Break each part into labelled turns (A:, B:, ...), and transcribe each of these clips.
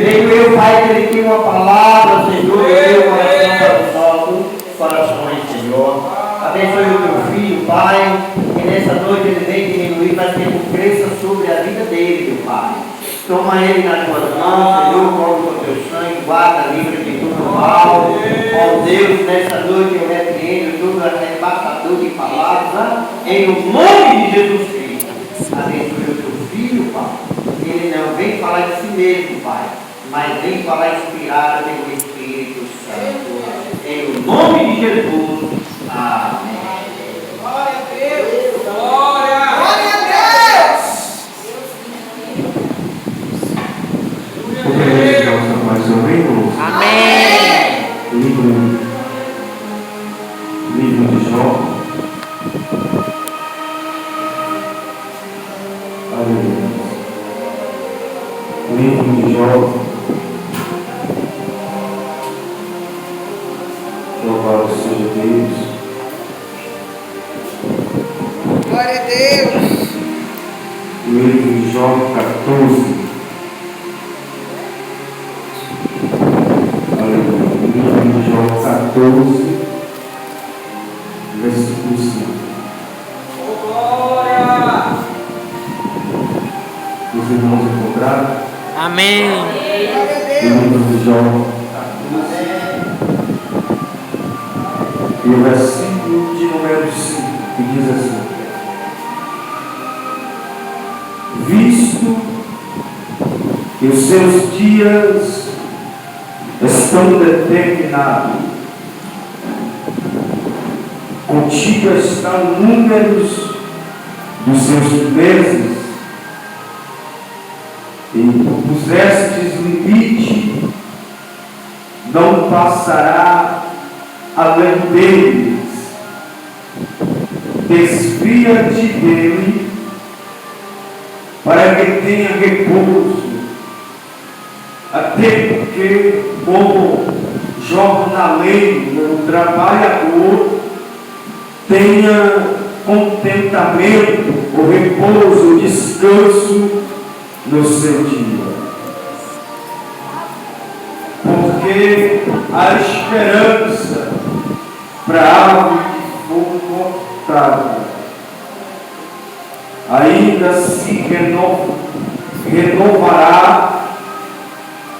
A: Creio eu, Pai, que Ele tem uma palavra, Senhor, no meu coração para os nossos corações, Senhor. Abençoe o teu filho, Pai, que nessa noite ele vem diminuir, mas que tu cresça sobre a vida dele, meu Pai. Toma ele nas tuas mãos, Senhor, coloca o teu sangue, guarda, livra de todo mal. Ó Deus, nessa noite eu repreendo todo arrebatador de palavras, em o nome de Jesus Cristo. Abençoe o teu filho, Pai. Ele não vem falar de si mesmo, Pai, mas vem falar inspirado pelo Espírito Santo. Em o nome de Jesus. Amém.
B: Glória a Deus. Glória a Deus.
C: Mais ou menos.
A: Amém.
C: Livro de Jó. Aleluia. Livro de Jó. Louvado seja Deus.
B: Glória a Deus.
C: Livro de Jó 14. Livro de Jó 14, versículo 5.
B: Glória.
C: Os irmãos encontraram?
A: Amém.
C: Livro de Jó 14, e o versículo de número 5, que diz assim: visto que os seus dias estão determinados, contigo estão números dos seus meses, e tu pusestes limite, não passará além deles. Desvia-te dele, para que tenha repouso, até porque, como jornaleiro, trabalhador, tenha contentamento, o repouso, o descanso no seu dia. Porque a esperança para algo que for cortado ainda se renovará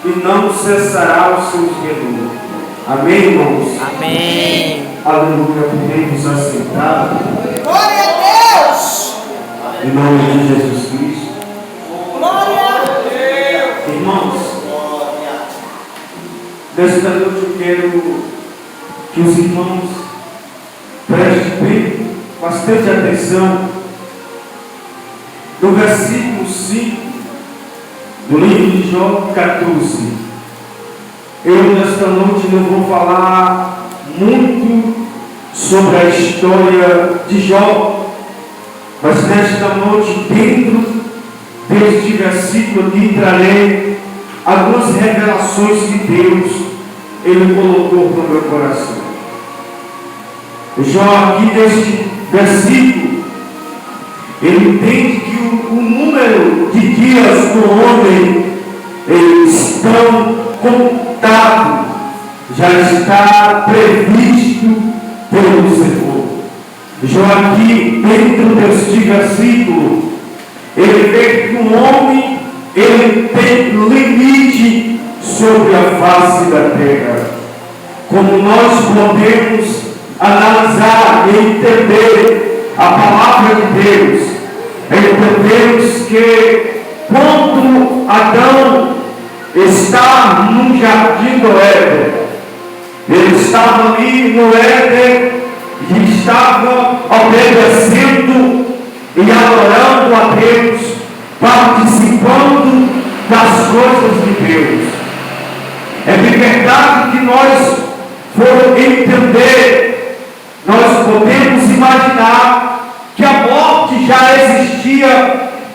C: e não cessará os seus renovos. Amém, irmãos?
A: Amém.
C: Aleluia, podemos assentar.
B: Glória a Deus.
C: Em nome de Jesus Cristo.
B: Glória a Deus.
C: Irmãos, nesta noite eu quero que os irmãos prestem bem, bastante atenção no versículo 5 do livro de Jó 14. Eu nesta noite não vou falar muito sobre a história de Jó, mas nesta noite, dentro deste versículo aqui, trarei algumas revelações que Deus Ele colocou no meu coração. Jó aqui neste versículo, ele entende que o número de dias do homem estão contados, já está previsto pelo Senhor. Jó aqui, dentro deste versículo, ele vê que um homem, ele tem limite sobre a face da terra. Como nós podemos analisar e entender a palavra de Deus, entendemos que quando Adão está no jardim do Éden, ele estava ali no Éden e estava obedecendo e adorando a Deus, participando das coisas de Deus. É de verdade que nós for entender, nós podemos imaginar que a morte já existia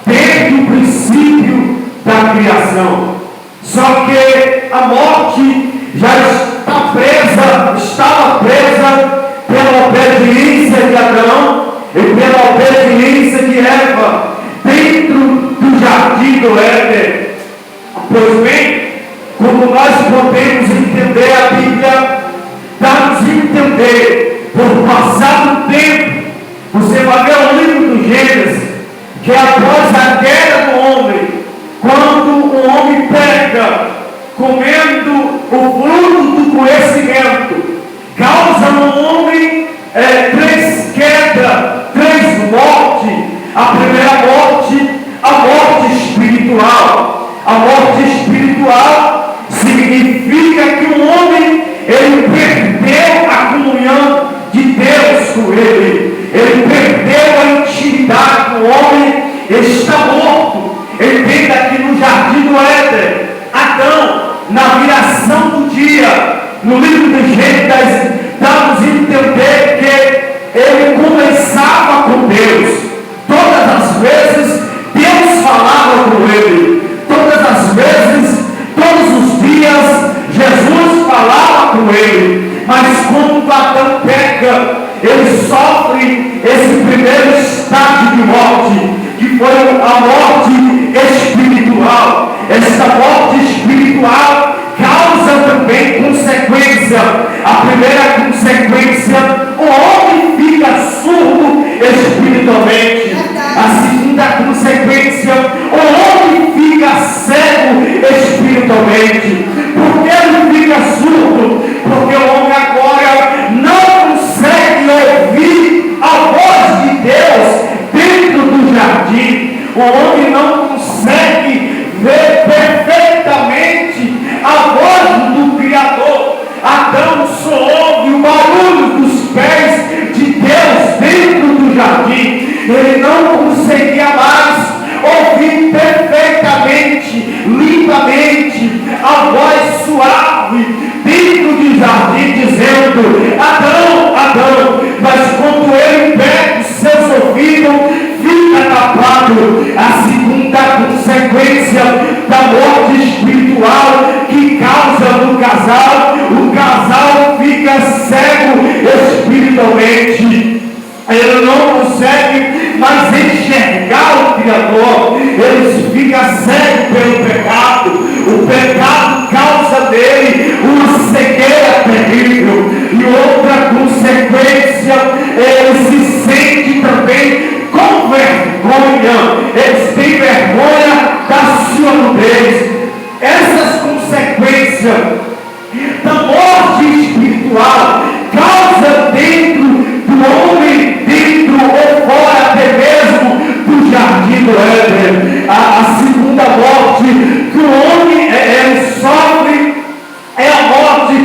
C: desde o princípio da criação. Só que a morte já estava presa pela obediência de Adão e pela obediência de Eva dentro do jardim do Éden. Pois bem, entender, por passar do tempo, você vai ver o livro do Gênesis, que após a queda do homem, quando o homem peca, comendo o fruto do conhecimento, causa no homem 3 quedas, 3 mortes. A primeira morte, a morte espiritual. A morte espiritual significa que o homem, ele perdeu a comunhão de Deus com ele. Ele perdeu a intimidade com o homem, está morto. Entenda que no jardim do Éden, Adão, na viração do dia, no livro do Gênesis, damos a entender que ele conversava com Deus. Todas as vezes, Deus falava com ele. Todas as vezes, todos os dias, Jesus falava com ele. Mas quando Adão peca, ele sofre esse primeiro estágio de morte, que foi a morte espiritual. Essa morte espiritual causa também consequência. A primeira consequência, o homem fica surdo espiritualmente. A segunda consequência, o homem fica cego espiritualmente. Por que ele fica surdo? Porque o homem agora não consegue ouvir a voz de Deus dentro do jardim. O homem não consegue ver perfeitamente a voz do Criador. Adão só ouve o barulho dos pés de Deus dentro do jardim. Ele não conseguia mais ouvir perfeitamente, lindamente, a voz suave dentro do jardim, dizendo: Adão, Adão. Mas quando ele pega os seus ouvidos, fica tapado. A segunda consequência da morte espiritual que causa no casal, o casal fica cego espiritualmente. Ele não consegue mais enxergar o Criador. Ele fica cego pelo pecado. O pecado causa nele uma cegueira terrível. E outra consequência, ele se sente também com vergonha. Eles têm vergonha da sua nudez. Essas consequências da morte espiritual causa dentro do homem, dentro ou fora até mesmo do jardim do Éden. A segunda morte que o homem ele sofre é a morte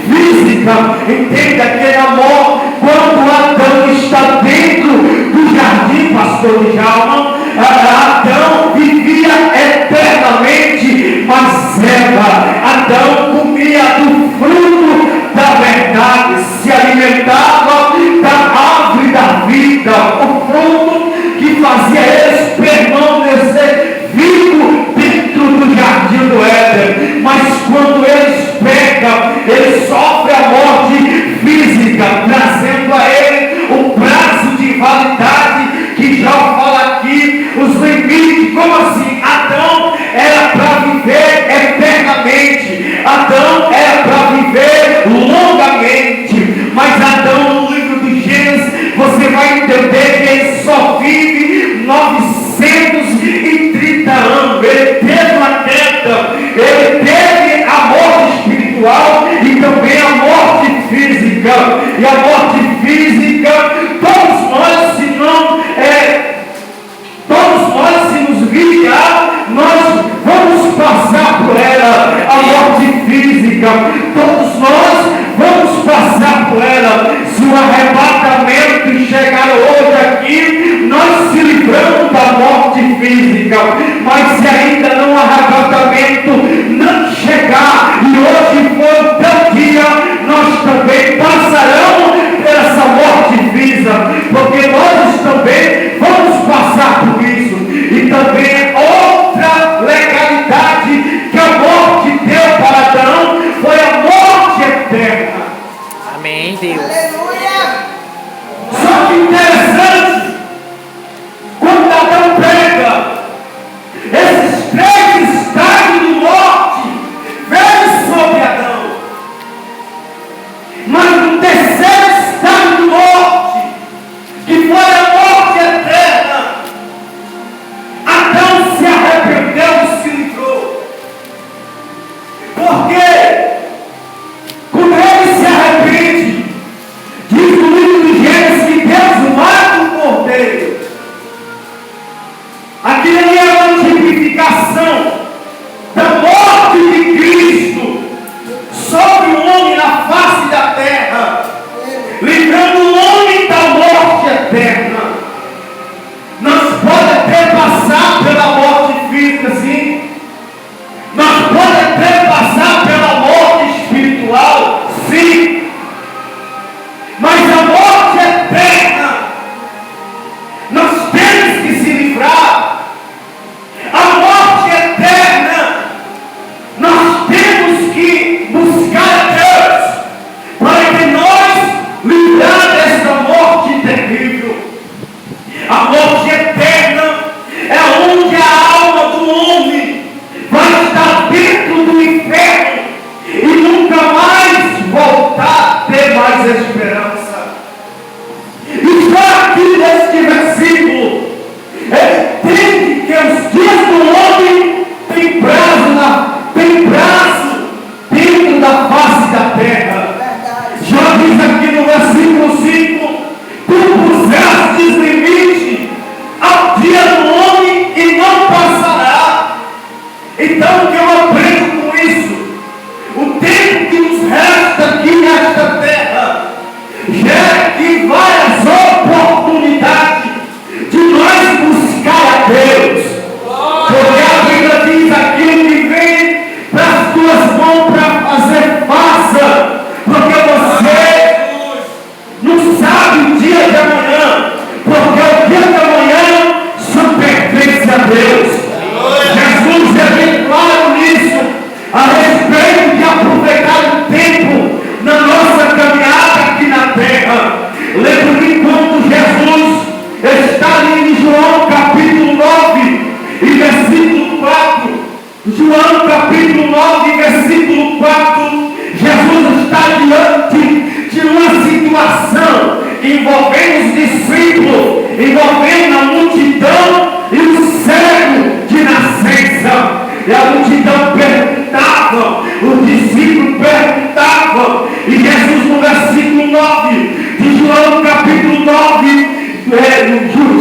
C: física. Entenda que é a morte quando Adão está dentro do jardim, pastor Djalma. Adão vivia eternamente, mas Eva, Adão comia do fruto da verdade, se alimentava da árvore da vida, o fruto que fazia eles permanecer vivos dentro do jardim do Éden. Mas quando eles pecam, eles sofrem a morte física, trazendo a ele o prazo de validade que já fala aqui, os limites. Como assim? Adão era para viver eternamente, Adão era para viver longamente, mas Adão, no livro do Gênesis, você vai entender que ele só vive 930 anos. Ele teve uma queda, ele teve a morte espiritual e também a morte física. E a morte física, todos nós, se nos vigiar, nós vamos passar por ela. A morte física, todos nós vamos passar por ela. Se o arrebatamento chegar hoje aqui, nós se livramos da morte física. Mas se ainda não o arrebatamento não chegar, e hoje for o teu dia, nós também passaremos por essa morte física, porque nós também vamos passar por isso. E também outra legalidade que a morte deu para Adão foi a morte eterna.
D: Amém, Deus.
B: Aleluia.
C: Só que interessante, quando Adão pega, esses 3 estágios de morte veio sobre Adão. Mas no terceiro Então, o que eu aprendo com isso? O tempo que nos resta aqui nesta terra gera aqui várias oportunidades de nós buscar a Deus. Porque a Bíblia diz: aquilo que vem para as tuas mãos para fazer, faça. Porque você não sabe o dia de amanhã. Porque o dia de amanhã só pertence a Deus. Jesus é bem claro nisso, a respeito de aproveitar o tempo na nossa caminhada aqui na terra. Lembro que quando Jesus está ali em João capítulo 9 e versículo 4, João capítulo 9 versículo 4, Jesus está diante de uma situação envolvendo os discípulos, envolvendo a multidão e o cego de nascença. E a multidão perguntava, os discípulos perguntavam, e Jesus no versículo 9 de João capítulo 9,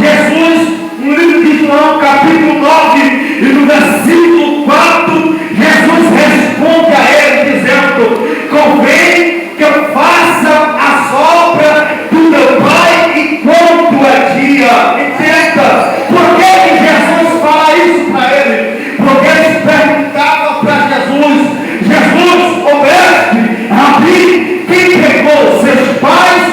C: Jesus no livro de João capítulo 9 e no versículo 4, Jesus responde a ele dizendo: convém que eu faça as obras do meu Pai enquanto é dia. Entenda, por que Jesus fala isso para ele? Porque eles perguntavam para Jesus: Jesus, o mestre, Rabi, quem pegou? Seus pais,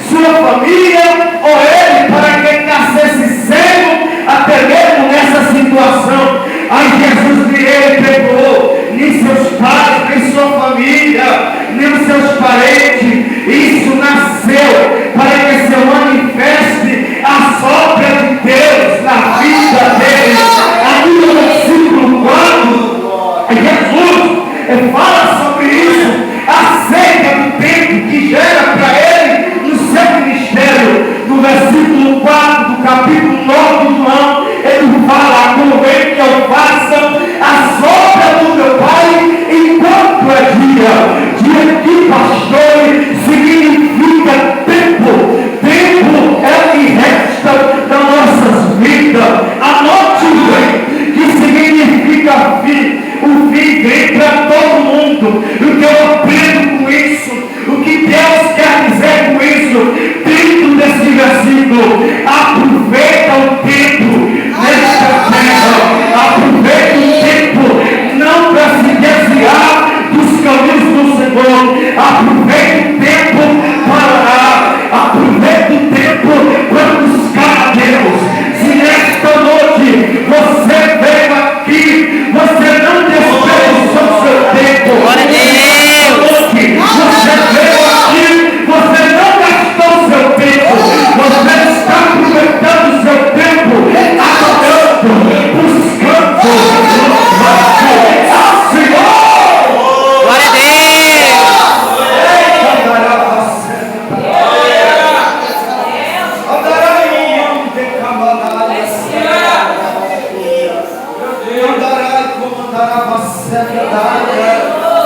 C: sua família ou ele, para que ele nascesse cego até mesmo nessa situação? Aí Jesus ele pegou, nem seus pais, nem sua família, nem os seus parentes. Isso nasceu para que se manifeste as obras de Deus na vida deles. Aqui no versículo 4, Jesus fala sobre isso, acerca do tempo que gera para ele no seu ministério. No versículo 4 do capítulo 9 de João, ele fala: convém que eu faça as obras do meu Pai enquanto é dia. Dia que, pastor, significa tempo. Tempo é o que resta das nossas vidas. Anote bem que significa fim. O fim vem para todo mundo. O que eu aprendo com isso, o que Deus quer dizer com isso, dentro desse versículo: aproveita o tempo nesta terra. Aproveita o tempo, não para se desviar dos caminhos do Senhor. Aproveita o tempo para orar. Aproveita o tempo para buscar a Deus. Se nesta noite você veio aqui, você não desperdiçou seu tempo.
D: Glória a Deus.
C: Você veio aqui, você não gastou seu tempo. Você está aproveitando seu tempo, adorando, buscando, louvando ao Senhor.
D: Glória a Deus.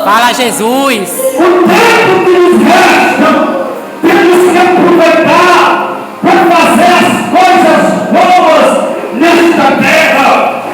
D: Fala, Jesus.
C: O tempo que nos resta, temos que aproveitar para fazer as coisas boas nesta terra.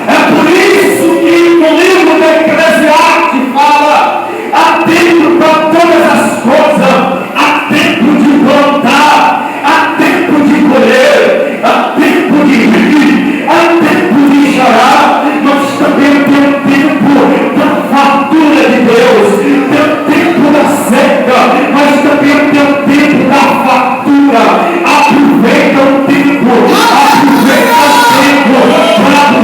C: É por isso que no livro do Eclesiastes fala: há tempo para todas as coisas, há tempo de plantar, há tempo de colher, há tempo de rir, há tempo de chorar. Nós também temos tempo da fartura de Deus, tem tempo da seca, mas também tem o tempo da fartura. Aproveita o tempo para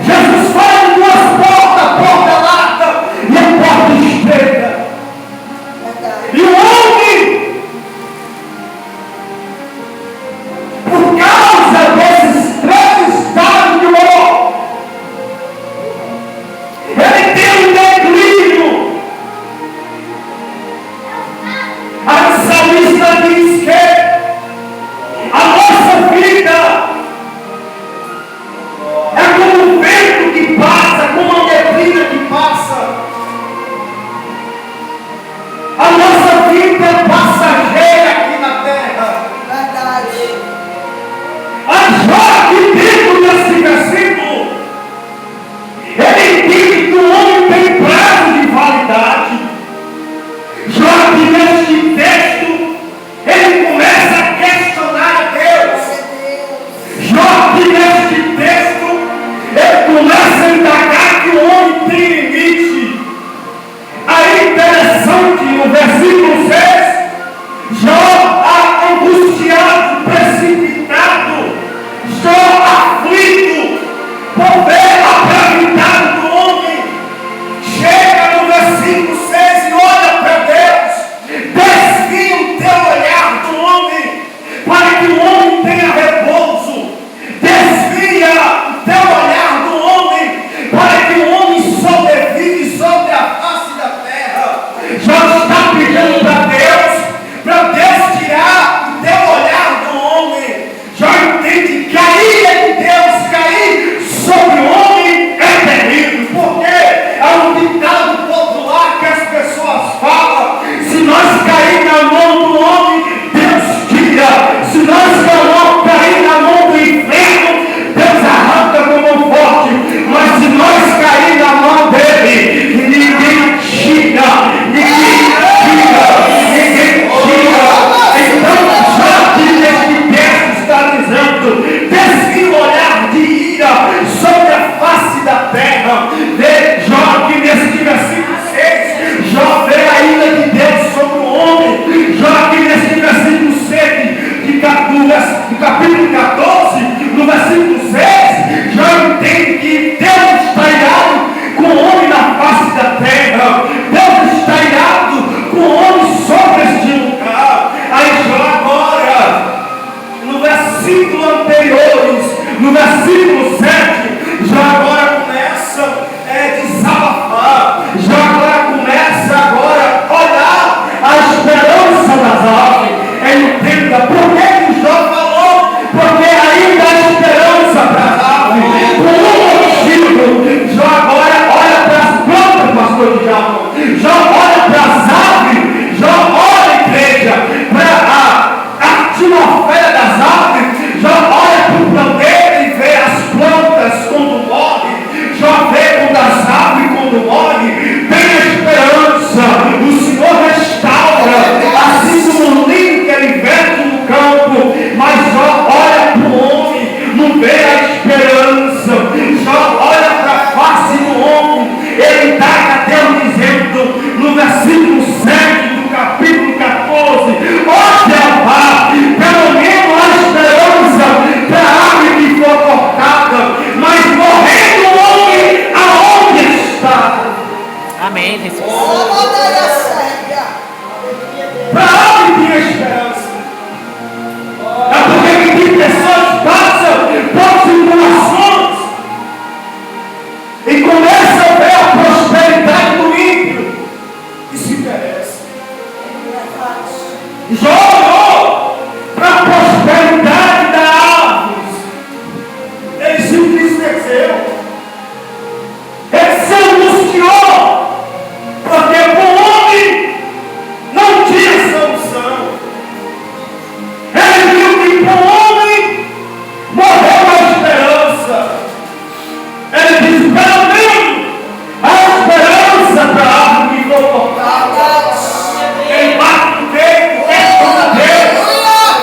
C: Jesus fala de duas portas, a porta larga e a porta estreita. E o homem, por causa desses três estados de humor, ele tem um declínio. A salmista diz que a nossa vida é como um vento que passa, como uma neblina que passa. A nossa vida é passageira aqui na terra.
B: Verdade.
C: A Jó, que dentro desse versículo, ele entende que o homem tem prazo de validade. Jó, que neste texto, ele começa a questionar a Deus. Jó, que neste texto, ele começa a indagar que o homem tem limite. Aí interessante, no versículo 6, Jó angustiado, precipitado, Jó aflito por ver a gravidade do homem, chega no versículo 6 e olha para Deus, desvia o teu olhar do homem, para que o homem tenha repouso, desvia o teu olhar do homem, para que o homem sobrevive sobre a face da terra. Jó está pedindo para Deus tirar o teu olhar do homem. Jó entende que a ira de Deus cair sobre o homem é terrível, porque há um ditado popular que as pessoas falam: se nós cair na mão do homem, Deus tira; se nós cair na mão do inferno, Deus arranca com mão forte; mas se nós cair na mão dele, ninguém tira, ninguém tira, ninguém tira. Então, já que neste texto está dizendo, desvia o olhar de ira sobre a face da terra. Jó, que neste versículo 6, Jó vê a ira de Deus sobre o homem. Jó, que neste versículo 7, do capítulo 14, no versículo 6, Jó entende que Deus está irado com o homem na face da terra. Deus está irado com o homem sobre este lugar. Aí Jó agora, no versículo anteriores, no versículo 7, Jó agora começa a desabafar. Jó agora começa a olhar a esperança das aves. Entenda por que Jó falou, porque ainda há esperança para as aves. Por um motivo, Jó agora olha para as plantas, pastor Djalma. Jó olha para as aves. Jó olha, igreja, para a atmosfera das aves. Jó olha para o planeta e vê as plantas quando morrem. Jó vê quando as aves quando morrem. Tem esperança. O Senhor restaura, assim como o linho que ele verte no campo. Mas Jó olha para o homem, não vê a esperança. Jó olha para a face do homem. Ele está a Deus dizendo, no versículo 7 do capítulo 14: ó Jeová, pelo menos a esperança para a ave que foi cortada, mas morrendo o homem, aonde está?
D: Amém, Jesus.
C: Para a ave tinha esperança. É porque tem pessoas que passam por situações e começam a ver a prosperidade do ímpio e se interessa. Jó olhou para a prosperidade da árvore. Ele se entristeceu. Ele se angustiou, porque o homem não tinha solução. Ele viu que para o homem morreu a esperança. Ele disse: pelo menos a esperança para a árvore que foi cortada. Ele bate no peito, questiona Deus,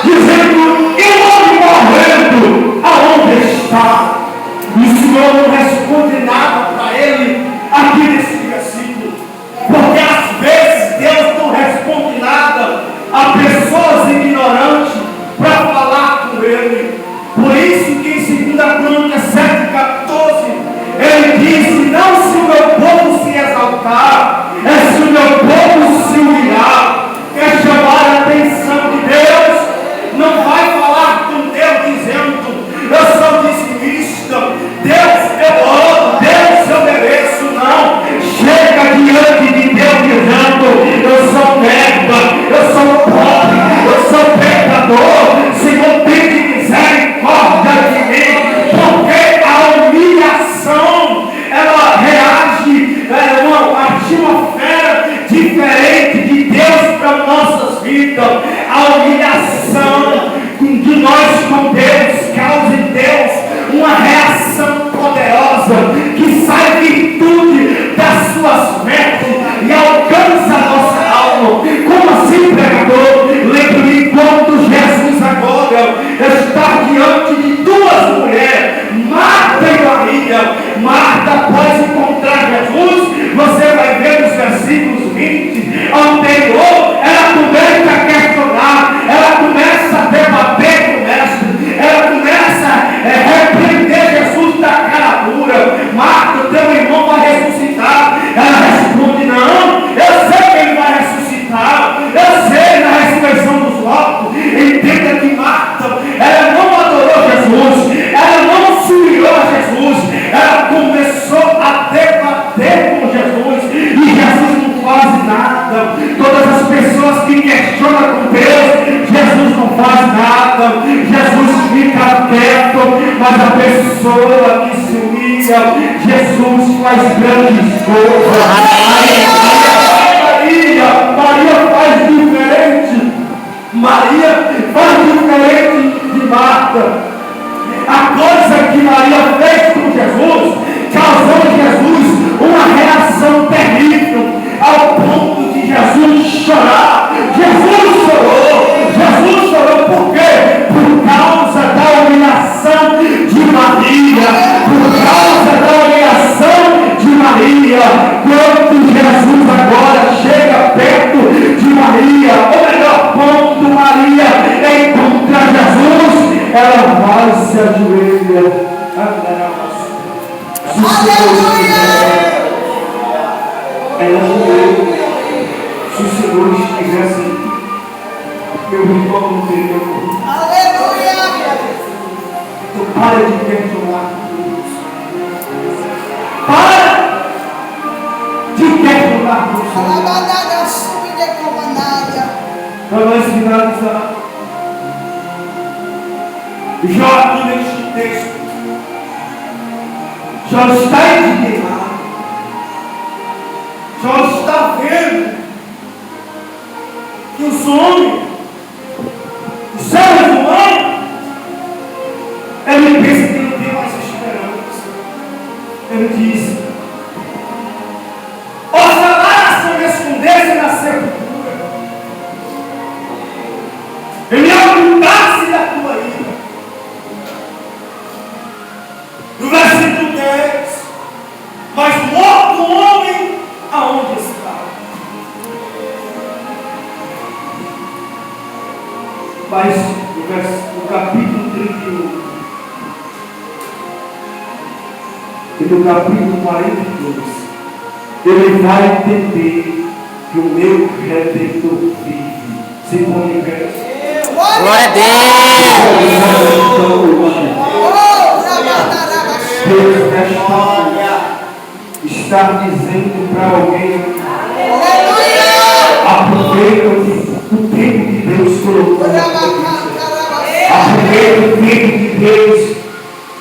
C: dizendo: e o homem morrendo, aonde está? E o Senhor não responde nada para ele aqui nesse versículo, porque às vezes Deus não responde nada a pessoas ignorantes para falar com ele. Por isso que em 2 Crônicas 7:14 aleluia. Marta, após encontrar Jesus, você vai ver nos versículos 20, anterior, ela começa a questionar, ela começa a debater com o mestre, ela começa a repreender Jesus da cara dura. Marta, teu irmão vai ressuscitar. Ela responde, não, eu sei que ele vai ressuscitar, eu sei na ressurreição dos mortos. Entenda que Marta, ela não adorou Jesus, ela não se uniu a Jesus, ela começou a debater com Jesus, e Jesus não faz nada. Todas as pessoas que questionam com Deus, Jesus não faz nada, Jesus fica quieto, mas a pessoa que se humilha, Jesus faz grandes coisas. Maria faz diferente. Maria faz diferente de Marta. A coisa que Maria fez com Jesus causou em Jesus uma reação terrível, ao ponto de Jesus chorar. Jesus chorou por quê? Por causa da humilhação de Maria. Por causa da humilhação de Maria. Quando Jesus agora chega perto de Maria, ou melhor, quando Maria encontra Jesus, ela vai se ajoelha. Se o Senhor estivesse, meu irmão não teria morrido.
B: Aleluia!
C: Então para de questionar Deus. Para de questionar Deus.
B: Alabada subida comandada.
C: Para nós finalizar, Jó aqui neste texto, Jó está indignado. Jó está vendo que os homens, os seres humanos, ele pensa que não tem mais esperança. Ele diz: oxalá se eu escondesse na sepultura, eu me ocultasse da tua ira. No versículo 10, mas morto o homem, aonde está? Mas no capítulo 31 e no capítulo 42, ele vai entender que o meu Redentor vive. Se põe em pé.
D: Glória a Deus.
C: Deus nesta manhã está dizendo para alguém: aproveita o tempo que Deus colocou na tua vida. Aproveita o tempo que Deus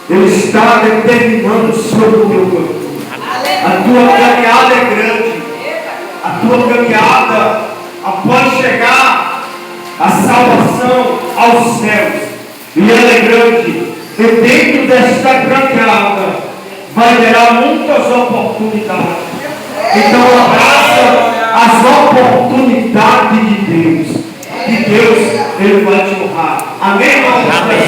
C: Ele está determinando sobre o teu corpo. A tua caminhada é grande. A tua caminhada, após chegar a salvação aos céus, e ela é grande. E dentro desta caminhada vai gerar muitas oportunidades. Então abraça as oportunidades de Deus. Que Deus, Ele vai te honrar. Amém, irmão? Amém.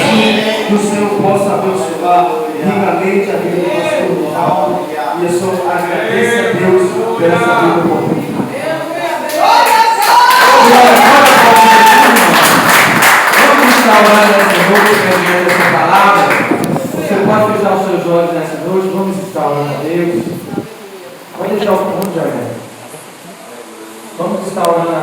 C: Que o Senhor possa abençoar ricamente a vida do pastor Ronaldo. E eu só agradeço a Deus por essa vida oportunidade. Vamos instaurar nessa noite, pregando essa palavra. Você pode fechar os seus olhos nessa noite. Vamos instaurar a Deus. Pode deixar o fundo de olhar. Vamos instaurar